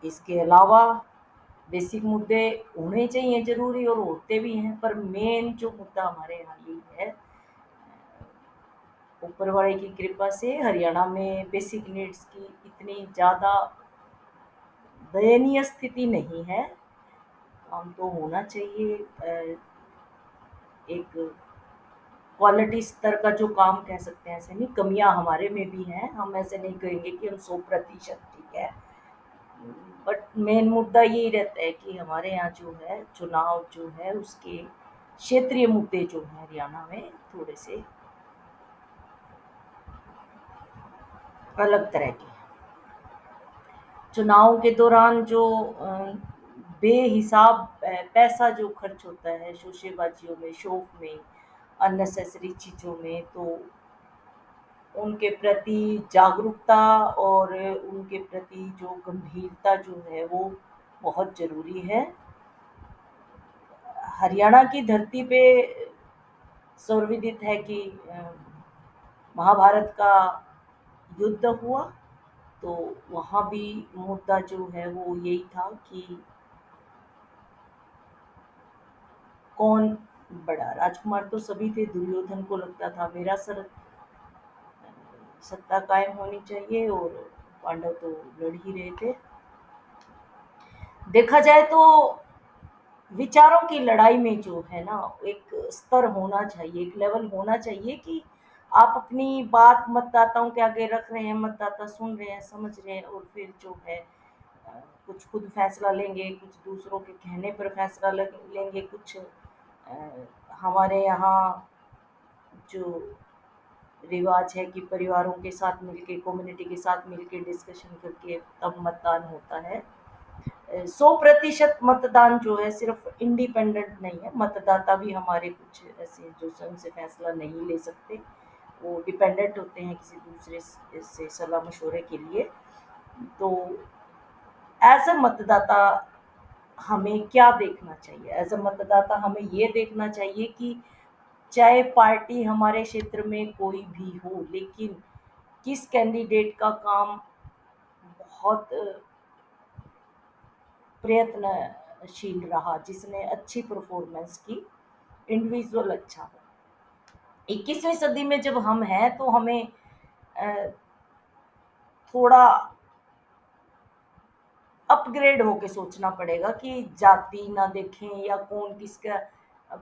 इसके अलावा बेसिक मुद्दे होने चाहिए ज़रूरी, और होते भी हैं, पर मेन जो मुद्दा हमारे यहाँ ये है, ऊपर वाले की कृपा से हरियाणा में बेसिक नीड्स की इतनी ज़्यादा दयनीय स्थिति नहीं है। हम तो होना चाहिए एक क्वालिटी स्तर का जो काम कह सकते हैं, ऐसे नहीं, कमियां हमारे में भी हैं, हम ऐसे नहीं कहेंगे कि हम 100% ठीक है। बट मेन मुद्दा यही रहता है कि हमारे यहाँ जो है चुनाव जो है उसके क्षेत्रीय मुद्दे जो हैं हरियाणा में थोड़े से अलग तरह के हैं। चुनाव के दौरान जो बेहिसाब पैसा जो खर्च होता है शोशेबाजियों में, शौक में, अननेसेसरी चीज़ों में, तो उनके प्रति जागरूकता और उनके प्रति जो गंभीरता जो है वो बहुत ज़रूरी है। हरियाणा की धरती पे सर्वविदित है कि महाभारत का युद्ध हुआ, तो वहाँ भी मुद्दा जो है वो यही था कि कौन बड़ा। राजकुमार तो सभी थे, दुर्योधन को लगता था मेरा सर सत्ता कायम होनी चाहिए, और पांडव तो लड़ ही रहे थे। देखा जाए तो विचारों की लड़ाई में जो है ना एक स्तर होना चाहिए, एक लेवल होना चाहिए कि आप अपनी बात मतदाताओं के आगे रख रहे हैं, मतदाता सुन रहे हैं, समझ रहे हैं, और फिर जो है कुछ खुद फैसला लेंगे, कुछ दूसरों के कहने पर फैसला लेंगे, कुछ हमारे यहाँ जो रिवाज है कि परिवारों के साथ मिलके, कम्युनिटी के साथ मिलके डिस्कशन करके तब मतदान होता है। 100% मतदान जो है सिर्फ इंडिपेंडेंट नहीं है, मतदाता भी हमारे कुछ ऐसे हैं जो स्वयं से फैसला नहीं ले सकते, वो डिपेंडेंट होते हैं किसी दूसरे से सलाह मशवरे के लिए। तो एज अ मतदाता हमें क्या देखना चाहिए? एज अ मतदाता हमें ये देखना चाहिए कि चाहे पार्टी हमारे क्षेत्र में कोई भी हो, लेकिन किस कैंडिडेट का काम बहुत प्रयत्नशील रहा, जिसने अच्छी परफॉर्मेंस की, इंडिविजुअल अच्छा हो। 21वीं सदी में जब हम हैं तो हमें थोड़ा अपग्रेड होके सोचना पड़ेगा कि जाति ना देखें या कौन किसका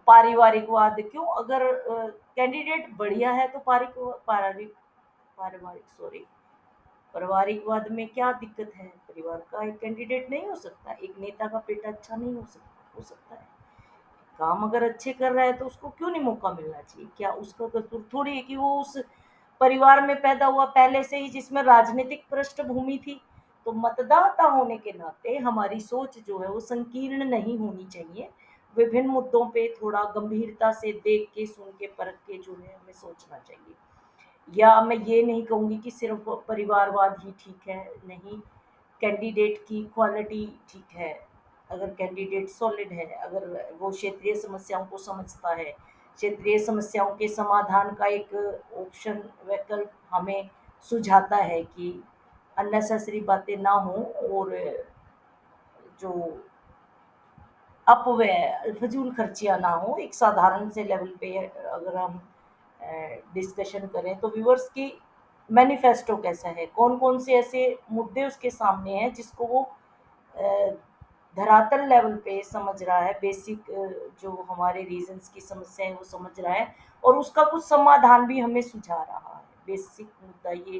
पारिवारिकवाद क्यों। अगर कैंडिडेट बढ़िया है तो पारिवारिक पारिवारिक सॉरी पारिवारिकवाद में क्या दिक्कत है? परिवार का एक कैंडिडेट नहीं हो सकता, एक नेता का बेटा अच्छा नहीं हो सकता है। काम अगर अच्छे कर रहा है तो उसको क्यों नहीं मौका मिलना चाहिए? क्या उसका कसूर थोड़ी है कि वो उस परिवार में पैदा हुआ पहले से ही जिसमें राजनीतिक पृष्ठभूमि थी। तो मतदाता होने के नाते हमारी सोच जो है वो संकीर्ण नहीं होनी चाहिए। विभिन्न मुद्दों पे थोड़ा गंभीरता से देख के, सुन के, परख के जो है हमें सोचना चाहिए। या मैं ये नहीं कहूँगी कि सिर्फ परिवारवाद ही ठीक है, नहीं, कैंडिडेट की क्वालिटी ठीक है। अगर कैंडिडेट सॉलिड है, अगर वो क्षेत्रीय समस्याओं को समझता है, क्षेत्रीय समस्याओं के समाधान का एक ऑप्शन, विकल्प हमें सुझाता है कि अननेसेसरी बातें ना हो, और जो अपव्यय फजूल खर्चियाँ ना हो, एक साधारण से लेवल पे अगर हम डिस्कशन करें तो व्यूअर्स की मैनिफेस्टो कैसा है, कौन कौन से ऐसे मुद्दे उसके सामने हैं जिसको वो अ, धरातल लेवल पे समझ रहा है, बेसिक जो हमारे रीजंस की समस्या है वो समझ रहा है, और उसका कुछ समाधान भी हमें सुझा रहा है। बेसिक मुद्दा ये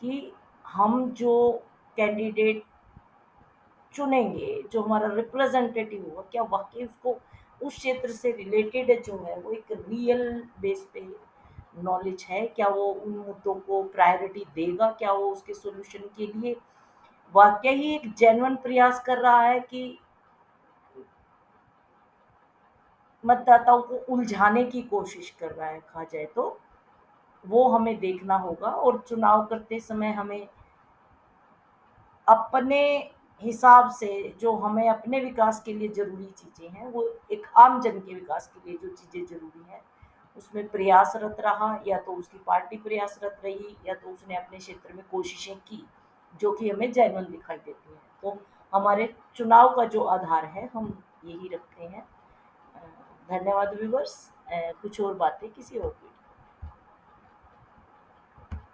कि हम जो कैंडिडेट चुनेंगे, जो हमारा रिप्रेजेंटेटिव होगा, क्या वाकई उसको उस क्षेत्र से रिलेटेड जो है वो एक रियल बेस पे नॉलेज है, क्या वो उन मुद्दों को प्रायोरिटी देगा, क्या वो उसके सॉल्यूशन के लिए वाकई ही एक जेन्युइन प्रयास कर रहा है, कि मतदाताओं को उलझाने की कोशिश कर रहा है, कहा जाए तो वो हमें देखना होगा। और चुनाव करते समय हमें अपने हिसाब से जो हमें अपने विकास के लिए ज़रूरी चीज़ें हैं, वो एक आम जन के विकास के लिए जो चीज़ें ज़रूरी हैं, उसमें प्रयासरत रहा, या तो उसकी पार्टी प्रयासरत रही, या तो उसने अपने क्षेत्र में कोशिशें की, जो कि हमें जेन्युइन दिखाई देती हैं। तो हमारे चुनाव का जो आधार है हम यही रखते हैं। धन्यवाद व्यूवर्स। कुछ और बातें किसी और